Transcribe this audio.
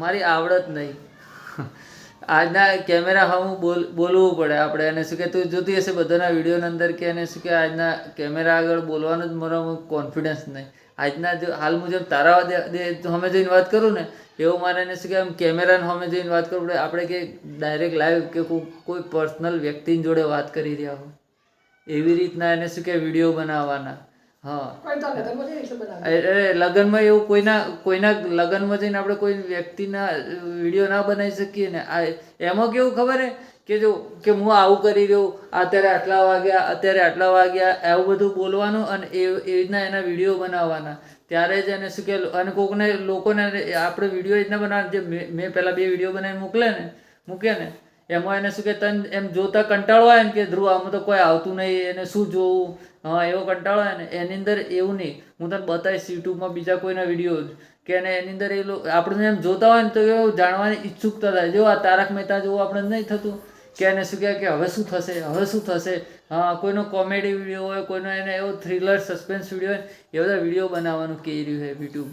મારી આવડત નહીં. આજના કેમેરા હું બોલવું પડે આપણે. એને શું કે તું જોતી હશે બધાના વિડીયોની અંદર કે એને શું કે આજના કેમેરા આગળ બોલવાનું જ મારો કોન્ફિડન્સ નહીં. આજના જો હાલ મુજબ તારા સામે જઈને વાત કરું ને એવું મારે એને શું કે આમ કેમેરાને સામે જઈને વાત કરવું પડે. આપણે કે ડાયરેક્ટ લાઈવ કે કોઈ પર્સનલ વ્યક્તિની જોડે વાત કરી રહ્યા હોય એવી રીતના એને શું કે વિડીયો બનાવવાના. હા, લગ્નમાં એવું કોઈના લગ્નમાં જઈને આપણે કોઈ વ્યક્તિના વિડીયો ના બનાવી શકીએ ને. એમાં કેવું ખબર હે કે જો કે હું આવું કરી રહ્યો, અત્યારે આટલા વાગ્યા એવું બધું બોલવાનું અને એ રીતના એના વિડીયો બનાવવાના. ત્યારે જ એને શું કે અને કોકને લોકોને આપણે વિડીયો એ રીતના બનાવવાના જે મેં પહેલાં 2 વિડીયો બનાવીને મૂકે ને એમાં એને શું કે તને એમ જોતા કંટાળો આવે ને કે ધ્રુવ આમાં તો કોઈ આવતું નહીં, એને શું જોવું, હા એવો કંટાળો આવે ને. એની અંદર એવું નહીં, હું તને બતાવીશ યુટ્યુબમાં બીજા કોઈના વિડીયો કે એની અંદર એ લોકો આપણે એમ જોતા હોય ને તો એવું જાણવાની ઈચ્છુકતા થાય. જો આ તારક મહેતા જેવું આપણે નહીં થતું કે એને શું કહે કે હવે શું થશે. હા, કોઈનો કોમેડી વિડીયો હોય, કોઈનો એને એવો થ્રિલર સસ્પેન્સ વિડીયો હોય એ બધા વિડીયો બનાવવાનું કહી રહ્યું છે યુટ્યુબ.